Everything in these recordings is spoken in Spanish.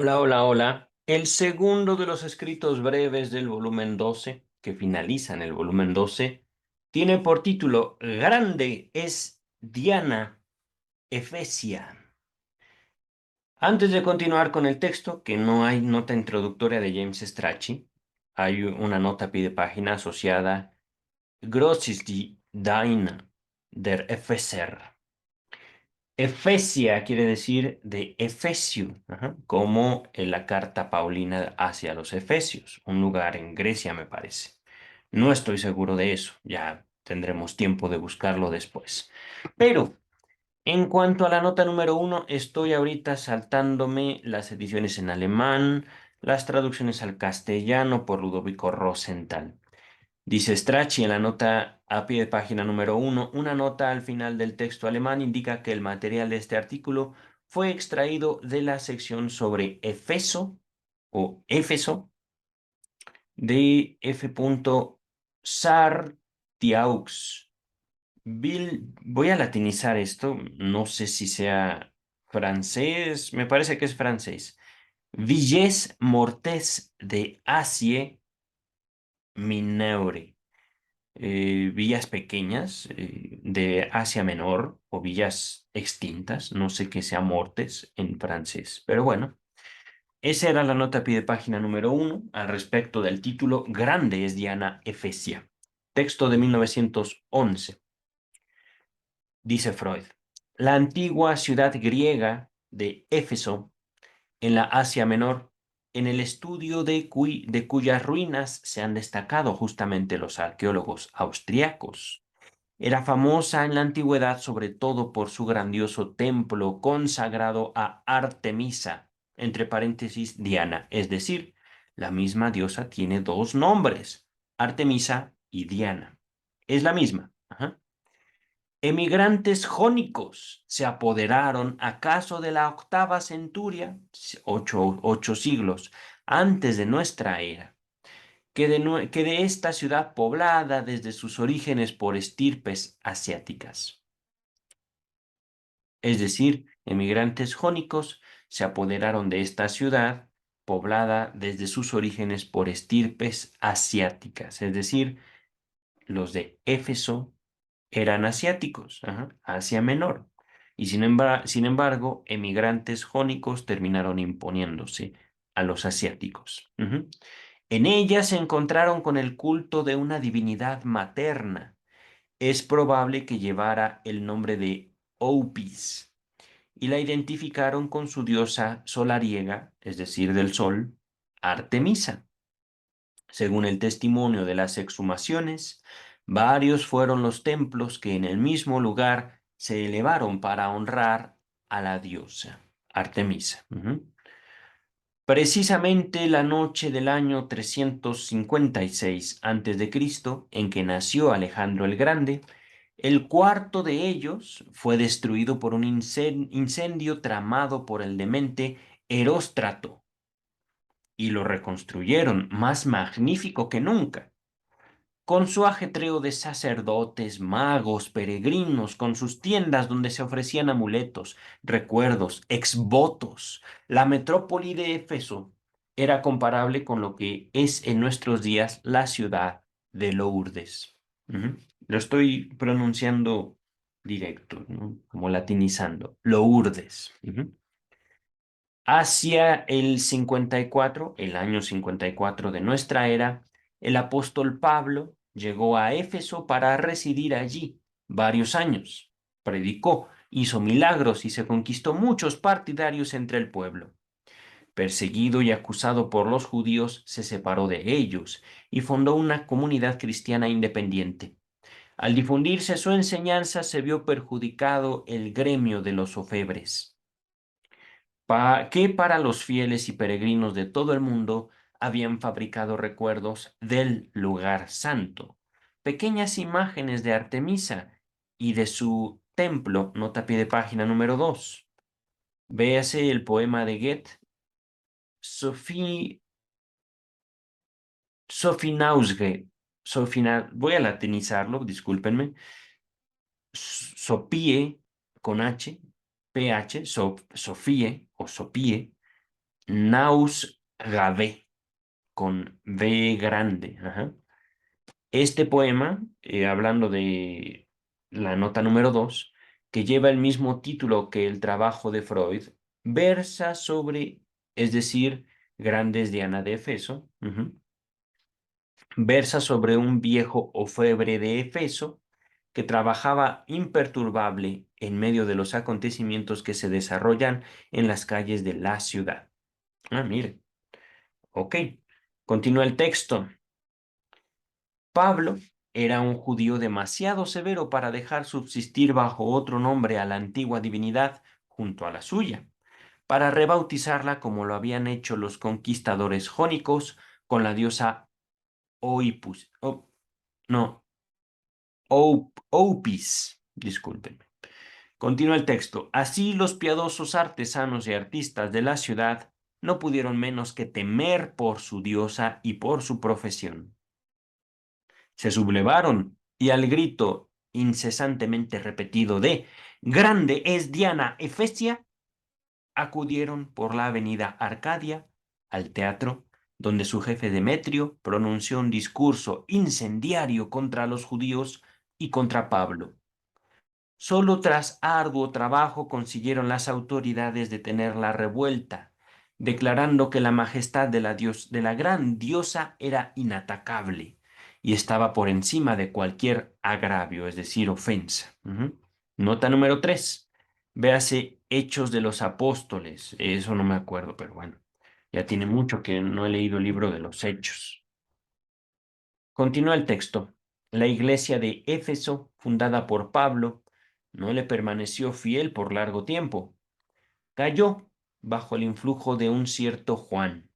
Hola, hola, hola. El segundo de los escritos breves del volumen 12, que finalizan el volumen 12, tiene por título Grande es Diana Efesia. Antes de continuar con el texto, que no hay nota introductoria de James Strachey, hay una nota a pie de página asociada Groß ist die Deine der Epheser. Efesia quiere decir de Efesio, como en la carta Paulina hacia los Efesios, un lugar en Grecia, me parece. No estoy seguro de eso, ya tendremos tiempo de buscarlo después. Pero en cuanto a la nota número uno, estoy ahorita saltándome las ediciones en alemán, las traducciones al castellano por Ludovico Rosenthal. Dice Strachey en la nota a pie de página número uno, una nota al final del texto alemán indica que el material de este artículo fue extraído de la sección sobre Efeso o Éfeso de F. Sartiaux. Voy a latinizar esto, no sé si sea francés, me parece que es francés. Villes Mortes de Asie Mineure. Villas pequeñas de Asia Menor o villas extintas, no sé qué sea mortes en francés, pero bueno, esa era la nota a pie de página número uno al respecto del título Grande es Diana Efesia, texto de 1911. Dice Freud, la antigua ciudad griega de Éfeso en la Asia Menor, en el estudio de cuyas ruinas se han destacado justamente los arqueólogos austriacos. Era famosa en la antigüedad sobre todo por su grandioso templo consagrado a Artemisa, entre paréntesis Diana, es decir, la misma diosa tiene dos nombres, Artemisa y Diana. Es la misma. Ajá. Emigrantes jónicos se apoderaron acaso de la octava centuria, ocho siglos antes de nuestra era que de esta ciudad poblada desde sus orígenes por estirpes asiáticas. Es decir, emigrantes jónicos se apoderaron de esta ciudad poblada desde sus orígenes por estirpes asiáticas. Es decir, los de Éfeso eran asiáticos, Asia Menor. Y sin embargo, emigrantes jónicos terminaron imponiéndose a los asiáticos. En ella se encontraron con el culto de una divinidad materna. Es probable que llevara el nombre de Opis y la identificaron con su diosa solariega, es decir, del sol, Artemisa. Según el testimonio de las exhumaciones, varios fueron los templos que en el mismo lugar se elevaron para honrar a la diosa, Artemisa. Precisamente la noche del año 356 a.C., en que nació Alejandro el Grande, el cuarto de ellos fue destruido por un incendio tramado por el demente Heróstrato, y lo reconstruyeron más magnífico que nunca con su ajetreo de sacerdotes, magos, peregrinos, con sus tiendas donde se ofrecían amuletos, recuerdos, exvotos. La metrópoli de Éfeso era comparable con lo que es en nuestros días la ciudad de Lourdes. Lo estoy pronunciando directo, ¿no? Como latinizando. Lourdes. Hacia el 54, el año 54 de nuestra era, el apóstol Pablo llegó a Éfeso para residir allí varios años. Predicó, hizo milagros y se conquistó muchos partidarios entre el pueblo. Perseguido y acusado por los judíos, se separó de ellos y fundó una comunidad cristiana independiente. Al difundirse su enseñanza, se vio perjudicado el gremio de los orfebres que para los fieles y peregrinos de todo el mundo habían fabricado recuerdos del lugar santo, pequeñas imágenes de Artemisa y de su templo, nota a pie de página número 2. Véase el poema de Goethe, Sophie, Sophienausge, voy a latinizarlo, discúlpenme, Sopie, con H, PH, Sofie o Sopie, Naus Gave, con V grande. Ajá. Este poema, hablando de la nota número 2, que lleva el mismo título que el trabajo de Freud, versa sobre, es decir, Grandes Diana de Efeso, versa sobre un viejo orfebre de Efeso que trabajaba imperturbable en medio de los acontecimientos que se desarrollan en las calles de la ciudad. Ah, mire, ok. Continúa el texto. Pablo era un judío demasiado severo para dejar subsistir bajo otro nombre a la antigua divinidad junto a la suya, para rebautizarla como lo habían hecho los conquistadores jónicos con la diosa Oipus. No, Opis, discúlpenme. Continúa el texto. Así los piadosos artesanos y artistas de la ciudad no pudieron menos que temer por su diosa y por su profesión. Se sublevaron y al grito incesantemente repetido de «Grande es Diana Efesia», acudieron por la avenida Arcadia al teatro, donde su jefe Demetrio pronunció un discurso incendiario contra los judíos y contra Pablo. Solo tras arduo trabajo consiguieron las autoridades detener la revuelta, declarando que la majestad de la gran diosa era inatacable y estaba por encima de cualquier agravio, es decir, ofensa. Nota número 3. Véase Hechos de los Apóstoles. Eso no me acuerdo, pero bueno, ya tiene mucho que no he leído el libro de los Hechos. Continúa el texto. La iglesia de Éfeso, fundada por Pablo, no le permaneció fiel por largo tiempo. Cayó bajo el influjo de un cierto Juan,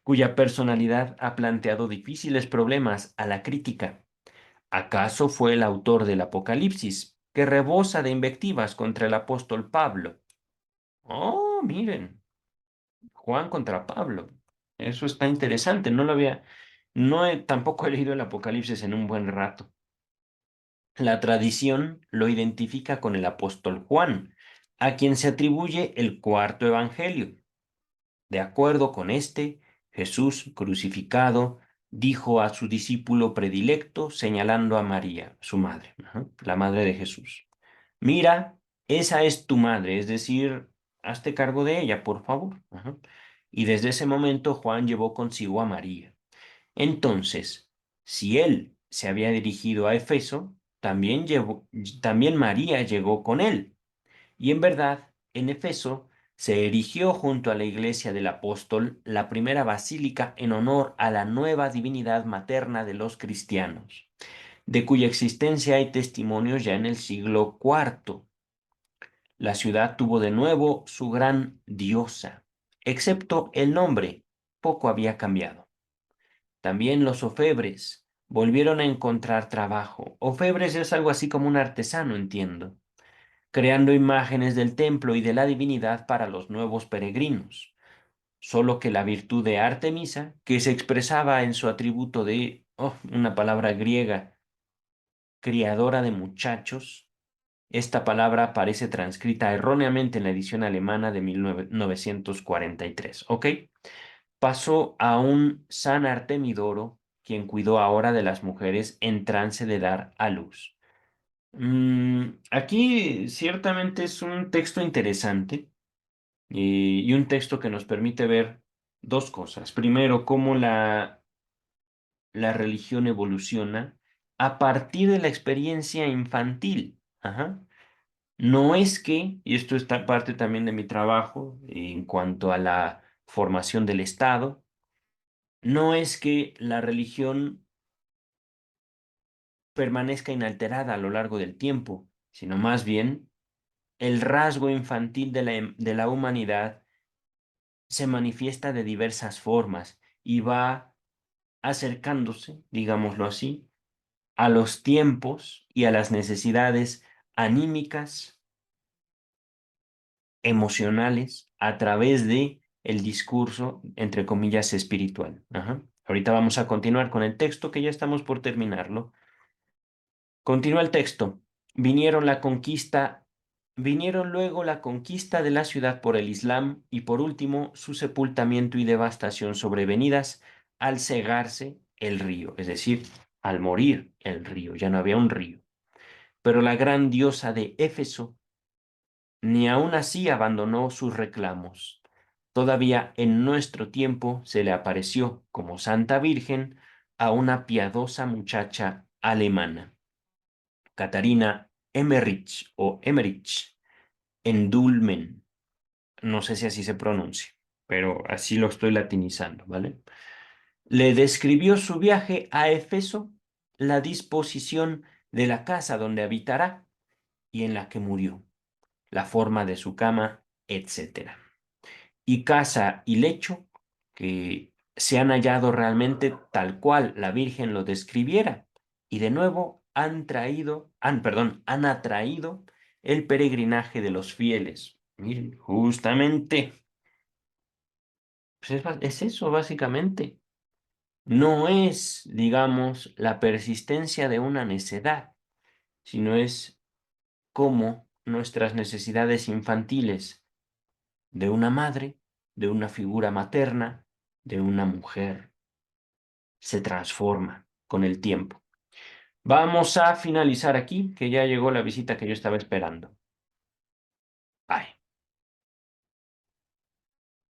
cuya personalidad ha planteado difíciles problemas a la crítica. ¿Acaso fue el autor del Apocalipsis, que rebosa de invectivas contra el apóstol Pablo? Oh, miren, Juan contra Pablo. Eso está interesante, no lo había, tampoco he leído el Apocalipsis en un buen rato. La tradición lo identifica con el apóstol Juan, a quien se atribuye el cuarto evangelio. De acuerdo con este, Jesús crucificado dijo a su discípulo predilecto, señalando a María, su madre, la madre de Jesús: «Mira, esa es tu madre, es decir, hazte cargo de ella, por favor». Y desde ese momento Juan llevó consigo a María. Entonces, si él se había dirigido a Efeso, también María llegó con él. Y en verdad, en Efeso se erigió junto a la iglesia del apóstol la primera basílica en honor a la nueva divinidad materna de los cristianos, de cuya existencia hay testimonios ya en el siglo IV. La ciudad tuvo de nuevo su gran diosa, excepto el nombre, poco había cambiado. También los orfebres volvieron a encontrar trabajo. Orfebres es algo así como un artesano, entiendo, creando imágenes del templo y de la divinidad para los nuevos peregrinos. Solo que la virtud de Artemisa, que se expresaba en su atributo de, una palabra griega, criadora de muchachos, esta palabra aparece transcrita erróneamente en la edición alemana de 1943. ¿Ok? Pasó a un San Artemidoro, quien cuidó ahora de las mujeres en trance de dar a luz. Aquí ciertamente es un texto interesante, y un texto que nos permite ver dos cosas. Primero, cómo la religión evoluciona a partir de la experiencia infantil. Ajá. No es que, y esto está parte también de mi trabajo en cuanto a la formación del Estado, no es que la religión permanezca inalterada a lo largo del tiempo, sino más bien el rasgo infantil de la humanidad se manifiesta de diversas formas y va acercándose, digámoslo así, a los tiempos y a las necesidades anímicas, emocionales, a través de el discurso, entre comillas, espiritual. Ahorita vamos a continuar con el texto, que ya estamos por terminarlo. Continúa el texto. Vinieron la conquista Vinieron luego la conquista de la ciudad por el Islam y por último su sepultamiento y devastación sobrevenidas al cegarse el río, es decir, al morir el río, ya no había un río. Pero la gran diosa de Éfeso ni aun así abandonó sus reclamos. Todavía en nuestro tiempo se le apareció como Santa Virgen a una piadosa muchacha alemana, Catarina Emmerich o Emmerich, en Dulmen. No sé si así se pronuncia, pero así lo estoy latinizando, ¿vale? Le describió su viaje a Éfeso, la disposición de la casa donde habitará y en la que murió, la forma de su cama, etcétera. Y casa y lecho que se han hallado realmente tal cual la Virgen lo describiera. Y de nuevo han atraído el peregrinaje de los fieles. Miren, justamente, pues es eso básicamente. No es, digamos, la persistencia de una necedad, sino es cómo nuestras necesidades infantiles de una madre, de una figura materna, de una mujer, se transforma con el tiempo. Vamos a finalizar aquí, que ya llegó la visita que yo estaba esperando.